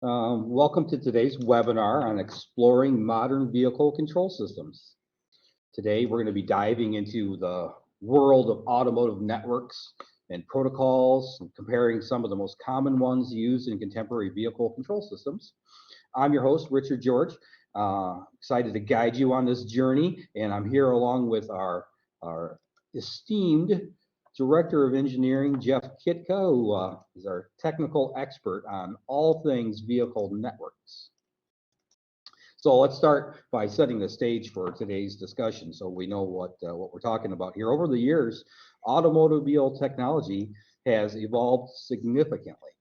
Welcome to today's webinar on exploring modern vehicle control systems. Today, we're going to be diving into the world of automotive networks and protocols, and comparing some of the most common ones used in contemporary vehicle control systems. I'm your host, Richard George. Excited to guide you on this journey, and I'm here along with our esteemed Director of Engineering, Jeff Kitka, who is our technical expert on all things vehicle networks. So let's start by setting the stage for today's discussion so we know what we're talking about here. Over the years, automobile technology has evolved significantly,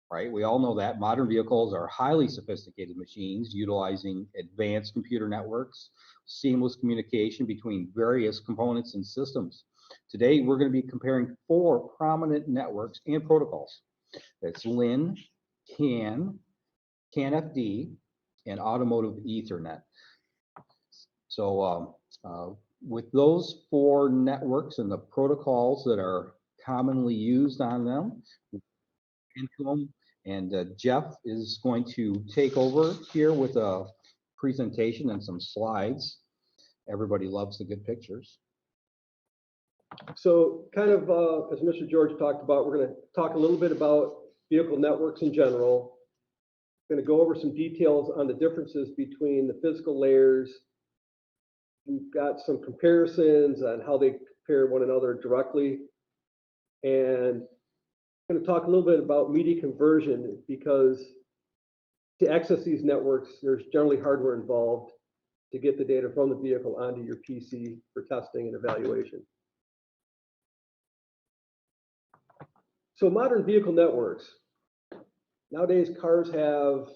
right? We all know that modern vehicles are highly sophisticated machines utilizing advanced computer networks, seamless communication between various components and systems. Today, we're going to be comparing 4 prominent networks and protocols. That's LIN, CAN, CAN-FD, and Automotive Ethernet. So with those 4 networks and the protocols that are commonly used on them, and Jeff is going to take over here with a presentation and some slides. Everybody loves the good pictures. So kind of as Mr. George talked about, we're going to talk a little bit about vehicle networks in general. We're going to go over some details on the differences between the physical layers. We've got some comparisons on how they compare one another directly. And I'm going to talk a little bit about media conversion, because to access these networks, there's generally hardware involved to get the data from the vehicle onto your PC for testing and evaluation. So modern vehicle networks. Nowadays, cars have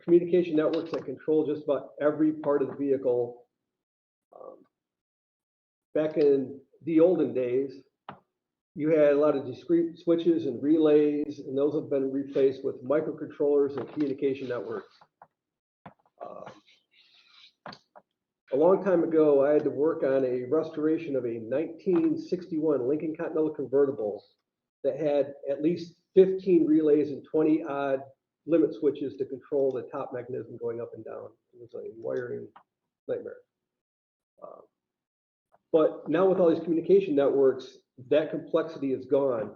communication networks that control just about every part of the vehicle. Back in the olden days, you had a lot of discrete switches and relays, and those have been replaced with microcontrollers and communication networks. A long time ago, I had to work on a restoration of a 1961 Lincoln Continental convertible that had at least 15 relays and 20 odd limit switches to control the top mechanism going up and down. It was a wiring nightmare. But now with all these communication networks, that complexity is gone.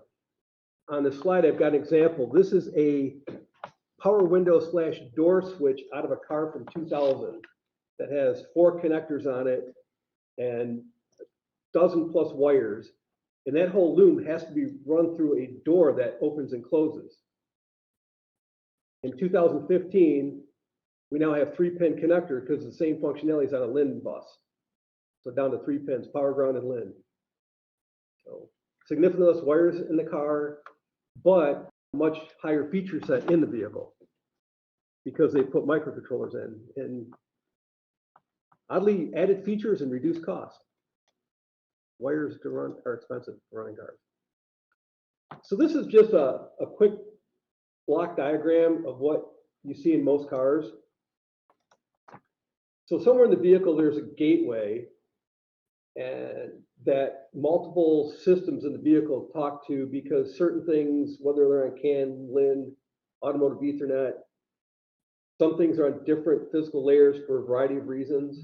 On the slide, I've got an example. This is a power window / door switch out of a car from 2000 that has 4 connectors on it and a dozen plus wires. And that whole loom has to be run through a door that opens and closes. In 2015, we now have 3-pin connector because the same functionality is on a LIN bus. So down to 3 pins, power, ground, and LIN. So significantly less wires in the car, but much higher feature set in the vehicle because they put microcontrollers in. And oddly, added features and reduced cost. Wires to run are expensive for running cars. So this is just a quick block diagram of what you see in most cars. So somewhere in the vehicle, there's a gateway, and that multiple systems in the vehicle talk to, because certain things, whether they're on CAN, LIN, Automotive Ethernet, some things are on different physical layers for a variety of reasons.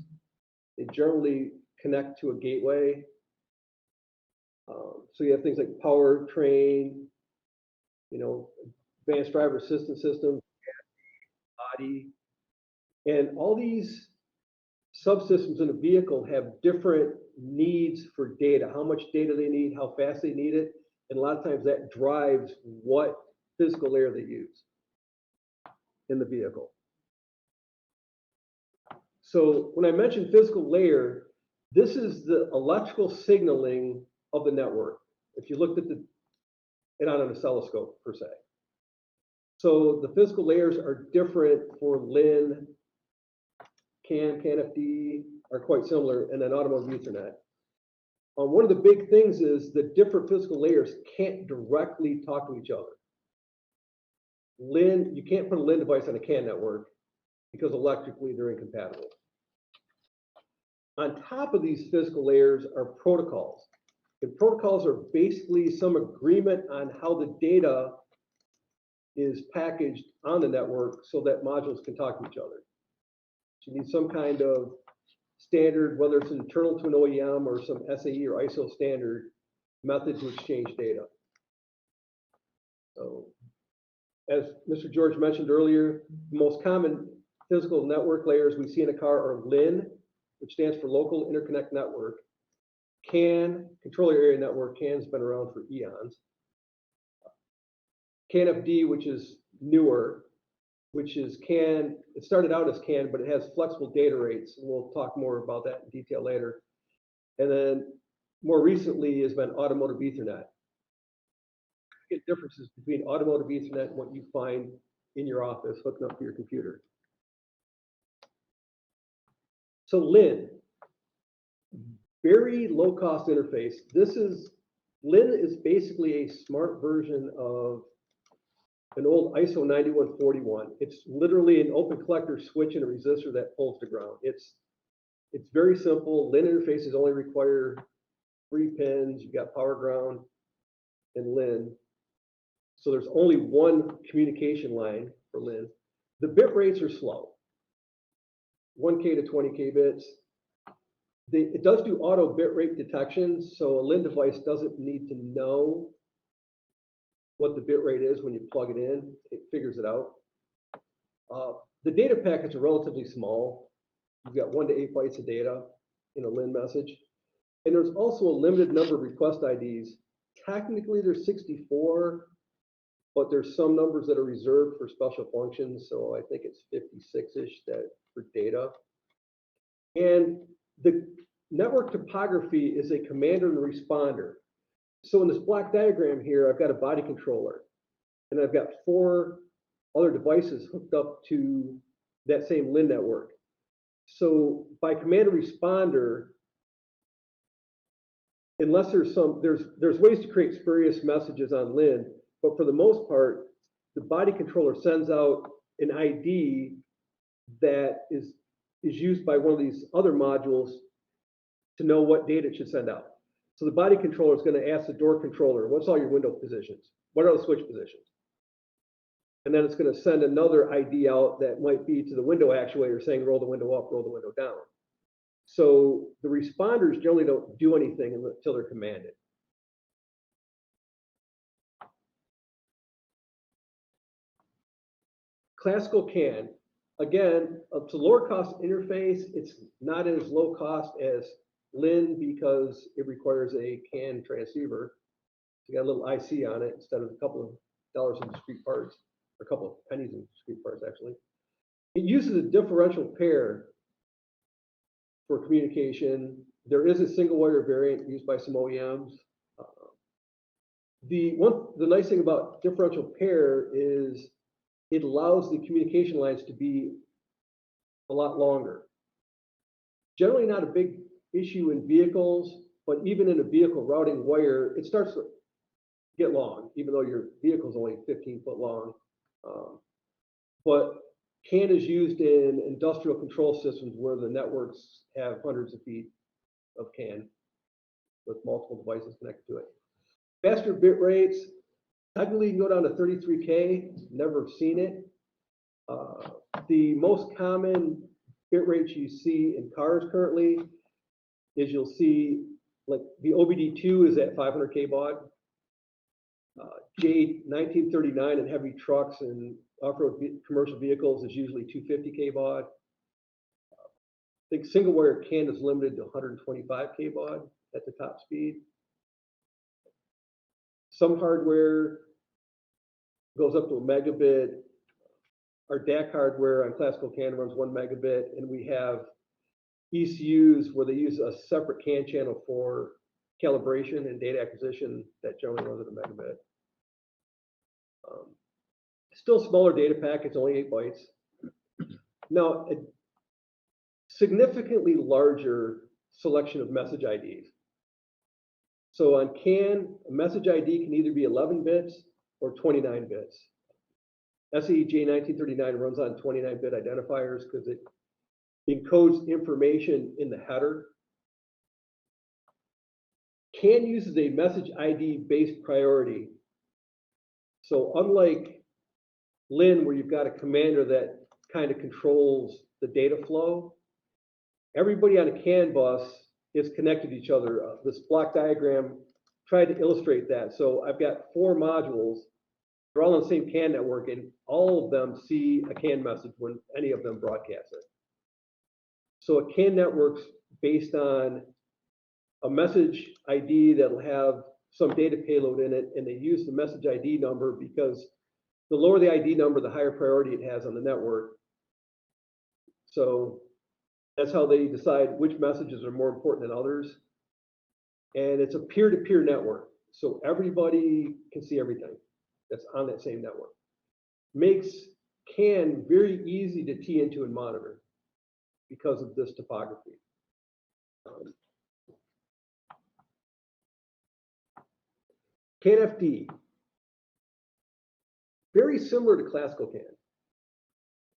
They generally connect to a gateway. So you have things like powertrain, advanced driver assistance system, body, and all these subsystems in a vehicle have different needs for data, how much data they need, how fast they need it, and a lot of times that drives what physical layer they use in the vehicle. So when I mention physical layer, this is the electrical signaling of the network. If you looked at it on an oscilloscope per se. So the physical layers are different for LIN, CAN, CAN-FD are quite similar, and then Automotive Ethernet. One of the big things is the different physical layers can't directly talk to each other. LIN, you can't put a LIN device on a CAN network because electrically they're incompatible. On top of these physical layers are protocols. And protocols are basically some agreement on how the data is packaged on the network so that modules can talk to each other. So you need some kind of standard, whether it's internal to an OEM or some SAE or ISO standard method to exchange data. So, as Mr. George mentioned earlier, the most common physical network layers we see in a car are LIN, which stands for Local Interconnect Network. CAN, Controller Area Network, CAN's been around for eons. CAN-FD, which is newer, which is CAN, it started out as CAN, but it has flexible data rates. And we'll talk more about that in detail later. And then more recently has been Automotive Ethernet. Get differences between Automotive Ethernet and what you find in your office hooking up to your computer. So LIN, very low cost interface. LIN is basically a smart version of an old ISO 9141. It's literally an open collector switch and a resistor that pulls to ground. It's very simple. LIN interfaces only require 3 pins. You've got power, ground, and LIN. So there's only one communication line for LIN. The bit rates are slow, 1K to 20K bits. It does do auto bit rate detection, so a LIN device doesn't need to know what the bit rate is when you plug it in. It figures it out. The data packets are relatively small. You've got 1 to 8 bytes of data in a LIN message. And there's also a limited number of request IDs. Technically, there's 64, but there's some numbers that are reserved for special functions. So I think it's 56-ish that for data. And the network topography is a commander and responder. So in this block diagram here, I've got a body controller, and I've got 4 other devices hooked up to that same LIN network. So by command and responder, unless there's ways to create spurious messages on LIN, but for the most part, the body controller sends out an ID that is used by one of these other modules to know what data it should send out. So the body controller is going to ask the door controller, what's all your window positions? What are the switch positions? And then it's going to send another ID out that might be to the window actuator saying, roll the window up, roll the window down. So the responders generally don't do anything until they're commanded. Classical CAN, again, it's a lower cost interface. It's not as low cost as LIN because it requires a CAN transceiver. You got a little IC on it instead of a couple of dollars in discrete parts, or a couple of pennies in discrete parts, actually. It uses a differential pair for communication. There is a single wire variant used by some OEMs. The nice thing about differential pair is it allows the communication lines to be a lot longer. Generally not a big issue in vehicles, but even in a vehicle routing wire, it starts to get long, even though your vehicle is only 15 foot long. But CAN is used in industrial control systems where the networks have hundreds of feet of CAN with multiple devices connected to it. Faster bit rates, technically you can go down to 33K, never seen it. The most common bit rates you see in cars currently is you'll see like the OBD2 is at 500K baud. J1939 in heavy trucks and off-road commercial vehicles is usually 250K baud. I think single wire CAN is limited to 125K baud at the top speed. Some hardware goes up to a megabit. Our DAC hardware on classical CAN runs 1 megabit, and we have ECUs where they use a separate CAN channel for calibration and data acquisition that generally runs at a megabit. Still smaller data packets, only 8 bytes. Now, a significantly larger selection of message IDs. So on CAN, a message ID can either be 11 bits or 29 bits. SAE J1939 runs on 29-bit identifiers because it encodes information in the header. CAN uses a message ID based priority. So unlike LIN, where you've got a commander that kind of controls the data flow. Everybody on a CAN bus is connected to each other. This block diagram tried to illustrate that. So I've got 4 modules. They're all on the same CAN network, and all of them see a CAN message when any of them broadcast it. So a CAN network's based on a message ID that'll have some data payload in it, and they use the message ID number because the lower the ID number, the higher priority it has on the network. So that's how they decide which messages are more important than others. And it's a peer-to-peer network, so everybody can see everything that's on that same network. Makes CAN very easy to tee into and monitor because of this topography. CAN-FD, very similar to classical CAN.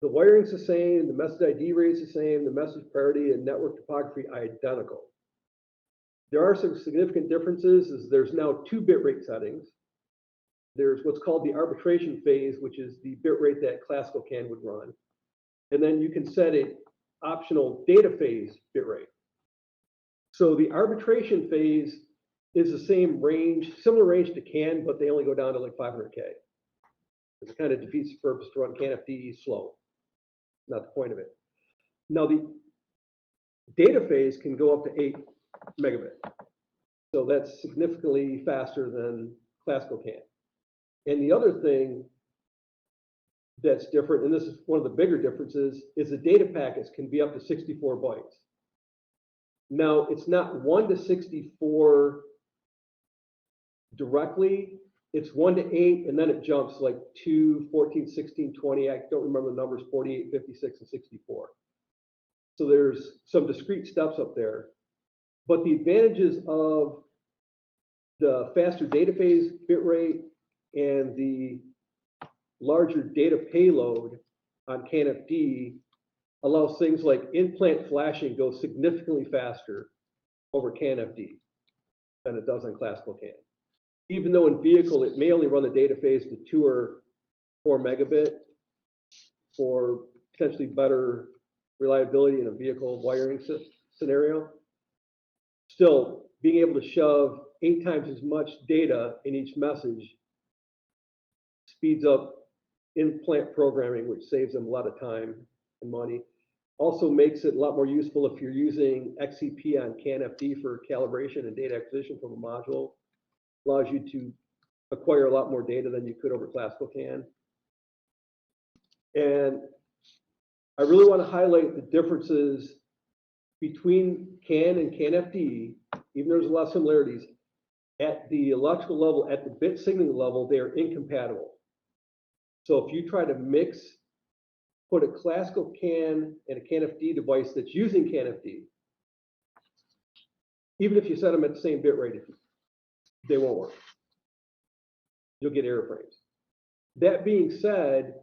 The wiring's the same, the message ID rate is the same, the message priority and network topography are identical. There are some significant differences, is there's now 2 bit rate settings. There's what's called the arbitration phase, which is the bit rate that classical CAN would run. And then you can set an optional data phase bit rate. So the arbitration phase is the same range, similar range to CAN, but they only go down to like 500K. It kind of defeats the purpose to run CAN-FD slow. Not the point of it. Now the data phase can go up to 8 megabit. So that's significantly faster than classical CAN. And the other thing that's different, and this is one of the bigger differences, is the data packets can be up to 64 bytes. Now, it's not 1 to 64 directly, it's 1 to 8, and then it jumps like 2, 14, 16, 20, I don't remember the numbers, 48, 56, and 64. So there's some discrete steps up there. But the advantages of the faster data phase bit rate and the larger data payload on CAN-FD allows things like in-plant flashing go significantly faster over CAN-FD than it does on classical CAN. Even though in vehicle, it may only run the data phase to 2 or 4 megabit for potentially better reliability in a vehicle wiring scenario. Still, being able to shove 8 times as much data in each message speeds up in-plant programming, which saves them a lot of time and money. Also makes it a lot more useful if you're using XCP on CAN-FD for calibration and data acquisition from a module. Allows you to acquire a lot more data than you could over classical CAN. And I really want to highlight the differences between CAN and CAN-FD, even though there's a lot of similarities. At the electrical level, at the bit signaling level, they are incompatible. So if you try to put a classical CAN and a CAN-FD device that's using CAN-FD, even if you set them at the same bit rate, they won't work. You'll get error frames. That being said,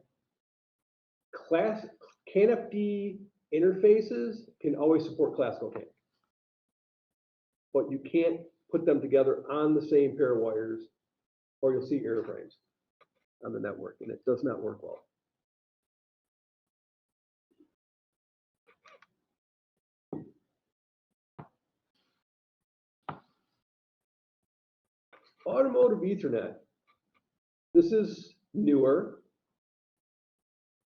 CAN-FD interfaces can always support classical CAN, but you can't put them together on the same pair of wires, or you'll see error frames on the network, and it does not work well. Automotive Ethernet. This is newer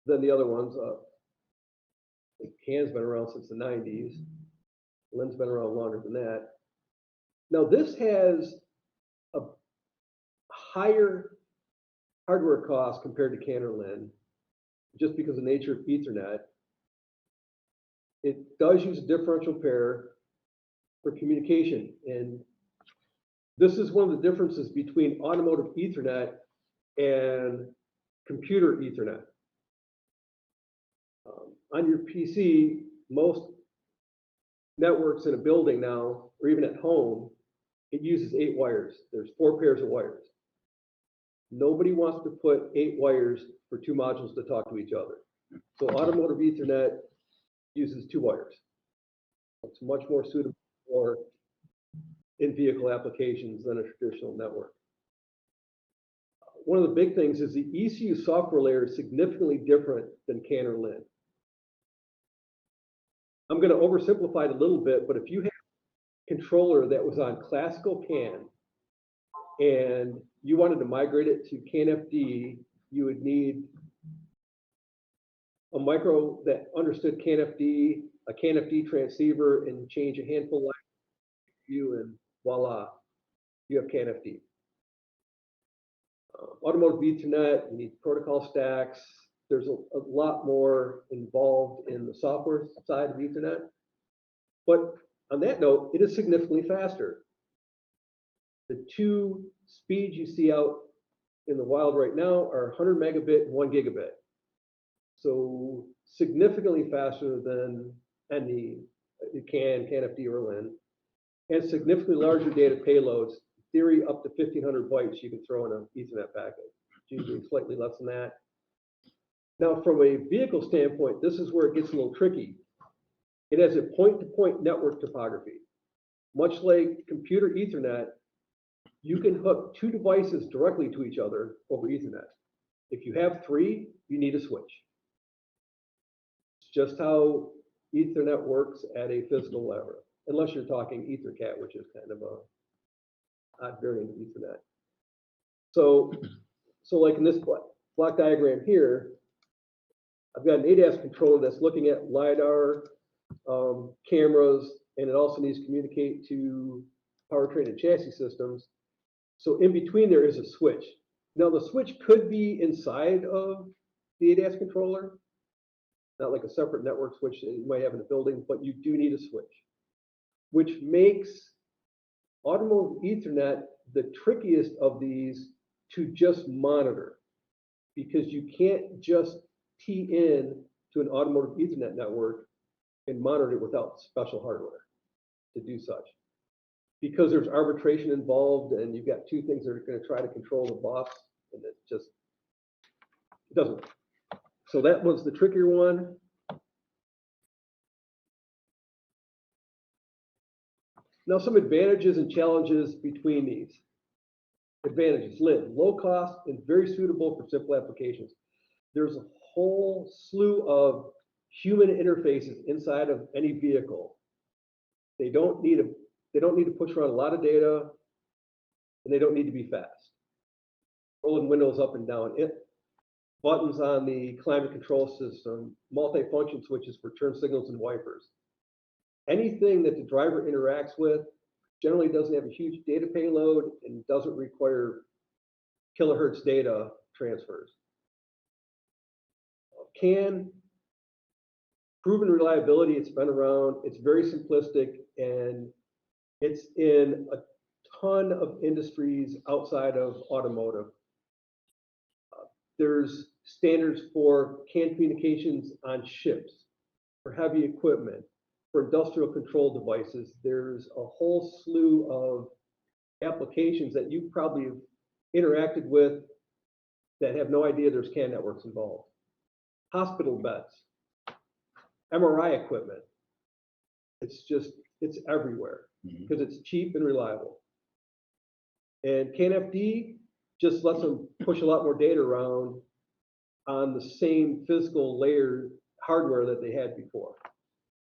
than the other ones. CAN's been around since the 90s. LIN's been around longer than that. Now this has a higher hardware cost compared to CAN or LIN, just because of the nature of Ethernet. It does use a differential pair for communication, and this is one of the differences between automotive Ethernet and computer Ethernet. On your PC, most networks in a building now, or even at home, it uses 8 wires. There's 4 pairs of wires. Nobody wants to put 8 wires for 2 modules to talk to each other. So automotive Ethernet uses 2 wires. It's much more suitable for in-vehicle applications than a traditional network. one of the big things is the ECU software layer is significantly different than CAN or LIN. I'm going to oversimplify it a little bit, but if you have a controller that was on classical CAN and you wanted to migrate it to CAN-FD, you would need a micro that understood CAN-FD, a CAN-FD transceiver, and change a handful of you, and voila, you have CAN-FD. Automotive Ethernet, you need protocol stacks. There's a lot more involved in the software side of Ethernet. But on that note, it is significantly faster. The two speeds you see out in the wild right now are 100 megabit and 1 gigabit. So significantly faster than any CAN-FD or LIN, and significantly larger data payloads. Theory up to 1,500 bytes you can throw in an Ethernet packet. Usually slightly less than that. Now, from a vehicle standpoint, this is where it gets a little tricky. It has a point-to-point network topography. Much like computer Ethernet, you can hook two devices directly to each other over Ethernet. If you have three, you need a switch. It's just how Ethernet works at a physical level, unless you're talking EtherCAT, which is kind of a odd variant of Ethernet. So like in this block diagram here, I've got an ADAS controller that's looking at LiDAR, cameras, and it also needs to communicate to powertrain and chassis systems. So in between there is a switch. Now the switch could be inside of the ADAS controller, not like a separate network switch that you might have in a building, but you do need a switch, which makes Automotive Ethernet the trickiest of these to just monitor, because you can't just tee in to an Automotive Ethernet network and monitor it without special hardware to do such. Because there's arbitration involved and you've got two things that are going to try to control the bus, and it doesn't work. So that was the trickier one. Now, some advantages and challenges between these. Advantages: LIN, low cost and very suitable for simple applications. There's a whole slew of human interfaces inside of any vehicle. They don't need to push around a lot of data, and they don't need to be fast. Rolling windows up and down, buttons on the climate control system, multi-function switches for turn signals and wipers. Anything that the driver interacts with generally doesn't have a huge data payload and doesn't require kilohertz data transfers. CAN, proven reliability, it's been around, it's very simplistic, and it's in a ton of industries outside of automotive. There's standards for CAN communications on ships, for heavy equipment, for industrial control devices. There's a whole slew of applications that you probably have interacted with that have no idea there's CAN networks involved. Hospital beds, MRI equipment. It's everywhere because it's cheap and reliable. And CAN-FD just lets them push a lot more data around on the same physical layer hardware that they had before.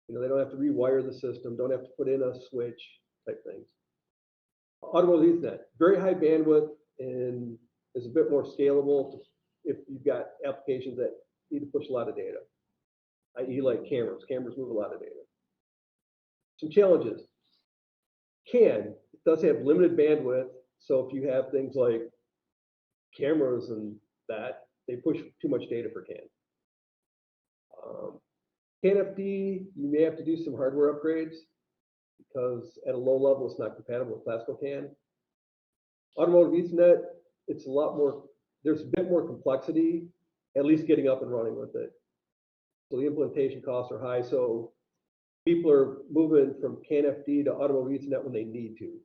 You know, they don't have to rewire the system, don't have to put in a switch type things. Automotive Ethernet, very high bandwidth and is a bit more scalable if you've got applications that need to push a lot of data, i.e. like cameras. Cameras move a lot of data. Some challenges. CAN, it does have limited bandwidth, so if you have things like cameras and that, they push too much data for CAN. CAN-FD, you may have to do some hardware upgrades because at a low level, it's not compatible with classical CAN. Automotive Ethernet, it's a lot more, there's a bit more complexity, at least getting up and running with it. So the implementation costs are high. So people are moving from CAN-FD to Automotive Ethernet when they need to,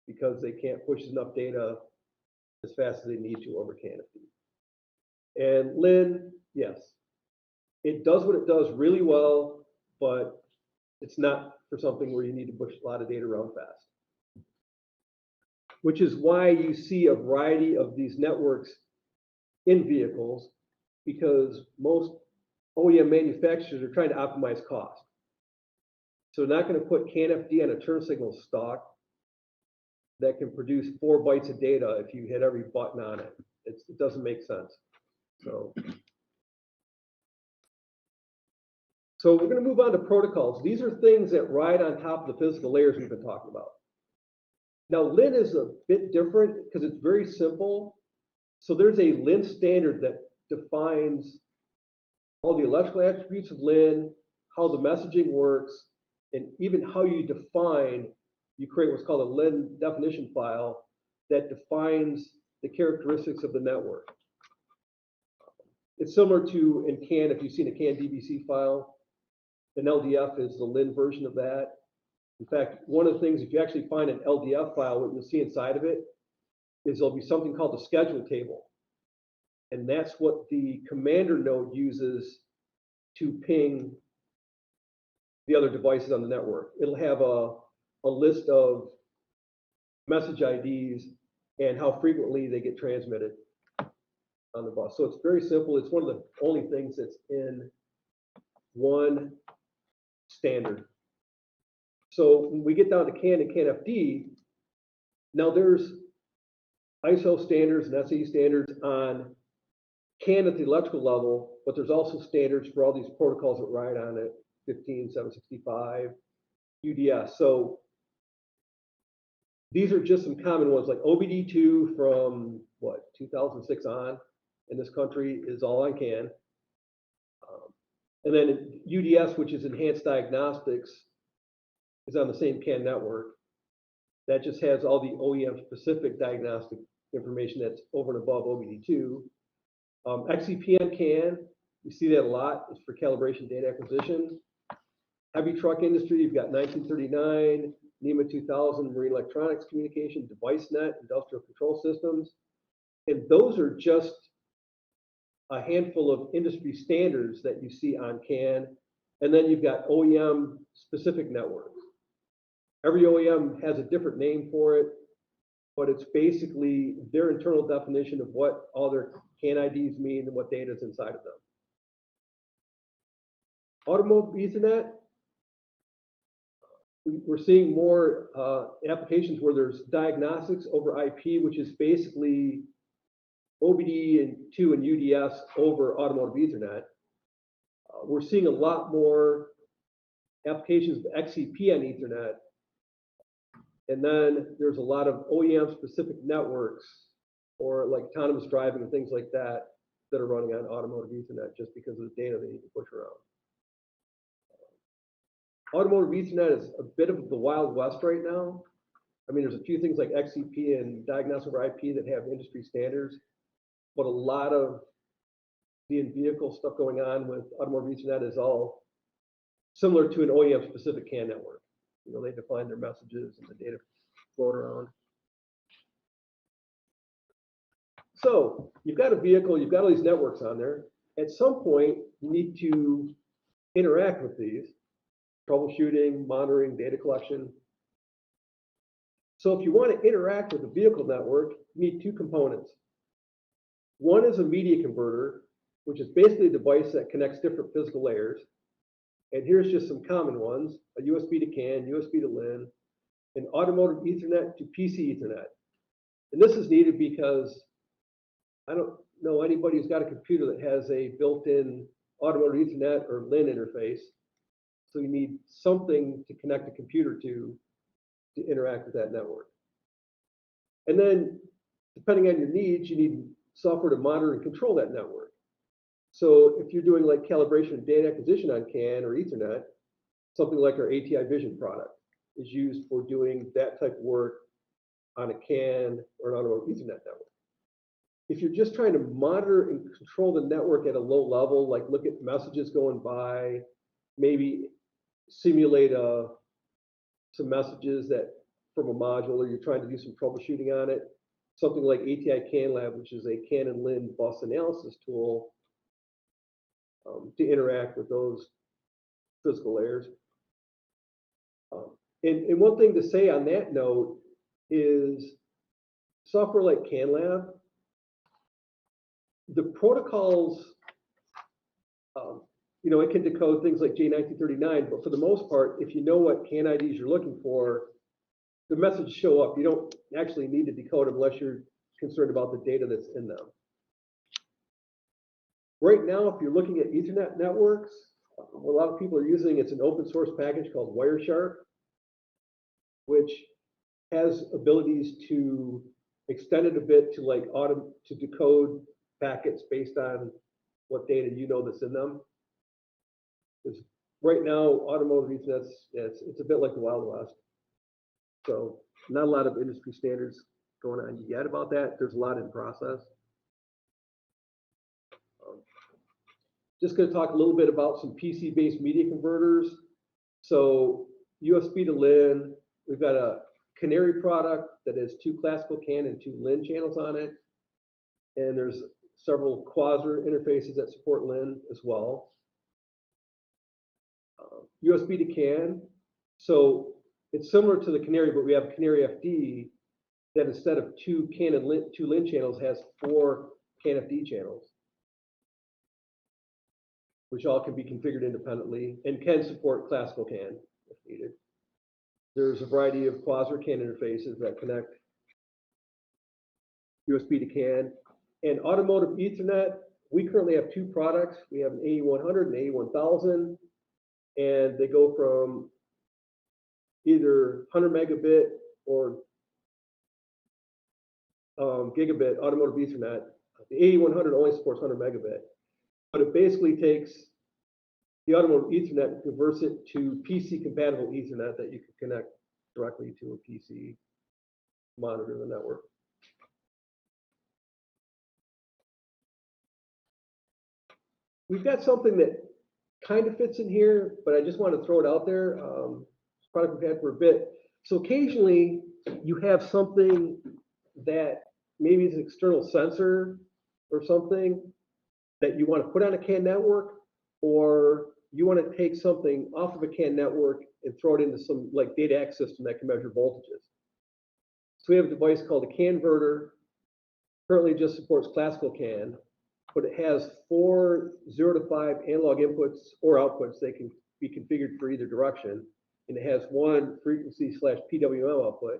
because they can't push enough data as fast as they need to over CAN-FD. And LIN, yes, it does what it does really well, but it's not for something where you need to push a lot of data around fast. which is why you see a variety of these networks in vehicles, because most OEM manufacturers are trying to optimize cost. So they're not going to put CAN-FD on a turn signal stock that can produce 4 bytes of data if you hit every button on it. It doesn't make sense. So we're going to move on to protocols. These are things that ride on top of the physical layers we've been talking about. Now, LIN is a bit different because it's very simple. So there's a LIN standard that defines all the electrical attributes of LIN, how the messaging works, and even how you create what's called a LIN definition file that defines the characteristics of the network. It's similar to in CAN, if you've seen a CAN DBC file, an LDF is the LIN version of that. In fact, one of the things, if you actually find an LDF file, what you'll see inside of it is there'll be something called the schedule table. And that's what the commander node uses to ping the other devices on the network. It'll have a list of message IDs and how frequently they get transmitted on the bus. So it's very simple. It's one of the only things that's in one standard. So when we get down to CAN and CAN-FD, now there's ISO standards and SAE standards on CAN at the electrical level, but there's also standards for all these protocols that ride on it, 15765, UDS. So these are just some common ones, like OBD2 from, 2006 on in this country is all on CAN. And then UDS, which is Enhanced Diagnostics, is on the same CAN network. That just has all the OEM-specific diagnostic information that's over and above OBD2. XCP on CAN, you see that a lot. It's for calibration data acquisition. Heavy truck industry, you've got 1939, NEMA 2000, Marine Electronics Communication, DeviceNet, Industrial Control Systems. And those are just a handful of industry standards that you see on CAN. And then you've got OEM-specific networks. Every OEM has a different name for it, but it's basically their internal definition of what all their CAN IDs mean and what data is inside of them. Automotive Ethernet, we're seeing more applications where there's diagnostics over IP, which is basically OBD2 and UDS over Automotive Ethernet. We're seeing a lot more applications of XCP on Ethernet. And then there's a lot of OEM-specific networks, or like autonomous driving and things like that, that are running on Automotive Ethernet just because of the data they need to push around. Automotive Ethernet is a bit of the Wild West right now. I mean, there's a few things like XCP and diagnostics over IP that have industry standards, but a lot of the in-vehicle stuff going on with Automotive Ethernet is all similar to an OEM-specific CAN network. You know, they define their messages and the data float around. So you've got a vehicle, you've got all these networks on there. At some point, you need to interact with these, troubleshooting, monitoring, data collection. So if you want to interact with the vehicle network, you need two components. One is a media converter, which is basically a device that connects different physical layers. And here's just some common ones: a USB to CAN, USB to LIN, an Automotive Ethernet to PC Ethernet. And this is needed because I don't know anybody who's got a computer that has a built-in Automotive Ethernet or LIN interface. So you need something to connect the computer to interact with that network. And then, depending on your needs, you need software to monitor and control that network. So if you're doing like calibration and data acquisition on CAN or Ethernet, something like our ATI Vision product is used for doing that type of work on a CAN or an Automotive Ethernet network. If you're just trying to monitor and control the network at a low level, like look at messages going by, maybe simulate some messages that from a module, or you're trying to do some troubleshooting on it, something like ATI CAN Lab, which is a CAN and LIN bus analysis tool to interact with those physical layers. And one thing to say on that note is software like CanLab, the protocols, it can decode things like J1939, but for the most part, if you know what CAN IDs you're looking for, the messages show up. You don't actually need to decode them unless you're concerned about the data that's in them. Right now, if you're looking at Ethernet networks, what a lot of people are using, it's an open source package called Wireshark, which has abilities to extend it a bit to decode packets based on what data you know that's in them. Because right now, automotive Ethernet, it's a bit like the Wild West. So not a lot of industry standards going on yet about that. There's a lot in process. Just going to talk a little bit about some PC-based media converters. So USB to LIN, we've got a Canary product that has 2 classical CAN and 2 LIN channels on it. And there's several Quasar interfaces that support LIN as well. USB to CAN. So it's similar to the Canary, but we have Canary FD that instead of 2 CAN and 2 LIN channels has 4 CAN FD channels, which all can be configured independently and can support classical CAN if needed. There's a variety of Quasar CAN interfaces that connect USB to CAN. And automotive Ethernet, we currently have 2 products. We have an AE100 and AE1000, and they go from either 100 megabit or gigabit automotive Ethernet. The AE100 only supports 100 megabit, but it basically takes the automotive Ethernet and converts it to PC compatible Ethernet that you can connect directly to a PC, monitor the network. We've got something that kind of fits in here, but I just want to throw it out there. It's a product we've had for a bit. So occasionally you have something that maybe is an external sensor or something that you want to put on a CAN network, or you want to take something off of a CAN network and throw it into some like data access system that can measure voltages. So we have a device called a CANverter. Currently just supports classical CAN, but it has 4 0 to 5 analog inputs or outputs. They can be configured for either direction. And it has 1 frequency/PWM output.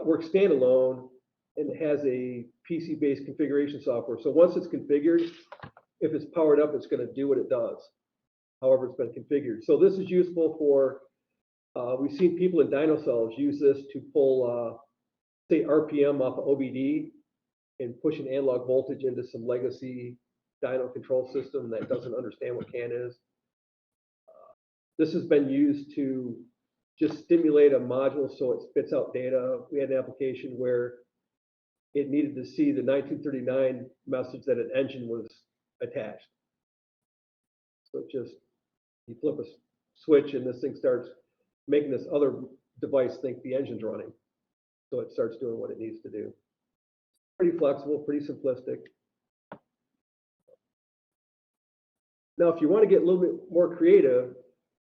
Works standalone, and it has a PC-based configuration software. So once it's configured, if it's powered up, it's going to do what it does, however it's been configured. So this is useful for, we've seen people in dyno cells use this to pull, say, RPM off of OBD and push an analog voltage into some legacy dyno control system that doesn't understand what CAN is. This has been used to just stimulate a module so it spits out data. We had an application where it needed to see the 1939 message that an engine was attached. So it just, you flip a switch and this thing starts making this other device think the engine's running. So it starts doing what it needs to do. Pretty flexible, pretty simplistic. Now, if you want to get a little bit more creative,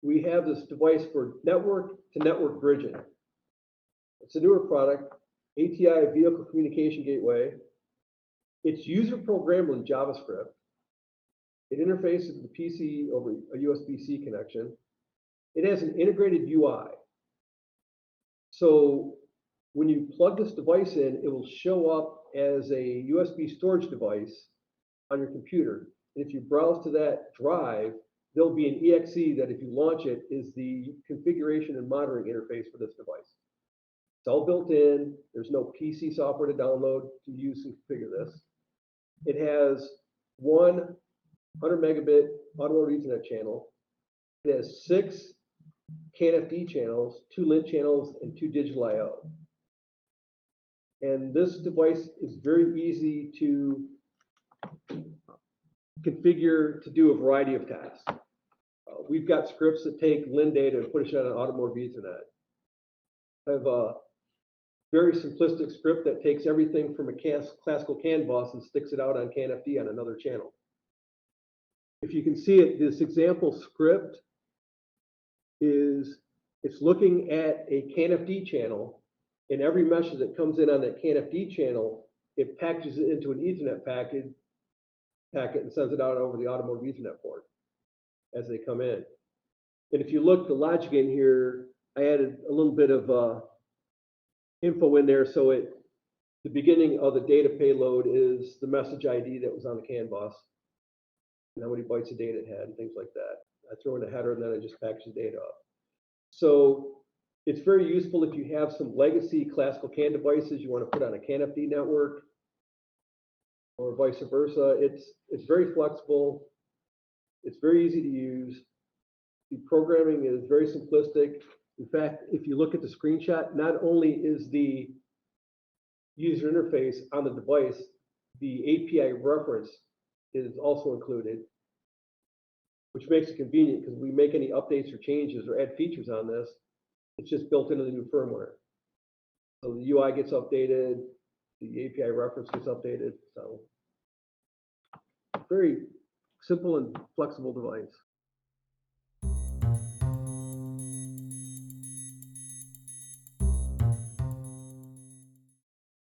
we have this device for network to network bridging. It's a newer product, ATI Vehicle Communication Gateway. It's user programmable in JavaScript. It interfaces with the PC over a USB-C connection. It has an integrated UI. So when you plug this device in, it will show up as a USB storage device on your computer. And if you browse to that drive, there'll be an exe that if you launch it is the configuration and monitoring interface for this device. It's all built in. There's no PC software to download to use and configure this. It has 1 100 megabit automotive Ethernet channel. It has 6 CAN FD channels, 2 LIN channels, and 2 digital I/O. And this device is very easy to configure to do a variety of tasks. We've got scripts that take LIN data and push it on an automotive Ethernet. I have a very simplistic script that takes everything from a classical CAN bus and sticks it out on CAN FD on another channel. If you can see it, this example script is, it's looking at a CAN FD channel And every message that comes in on that CAN-FD channel, it packages it into an Ethernet packet and sends it out over the automotive Ethernet port as they come in. And if you look, the logic in here, I added a little bit of info in there. So the beginning of the data payload is the message ID that was on the CAN bus, and how many bytes of data it had, and things like that. I throw in a header, and then I just package the data up. So it's very useful if you have some legacy classical CAN devices you want to put on a CAN-FD network, or vice versa. It's very flexible. It's very easy to use. The programming is very simplistic. In fact, if you look at the screenshot, not only is the user interface on the device, the API reference is also included, which makes it convenient because we make any updates or changes or add features on this, it's just built into the new firmware. So the UI gets updated, the API reference gets updated. So very simple and flexible device.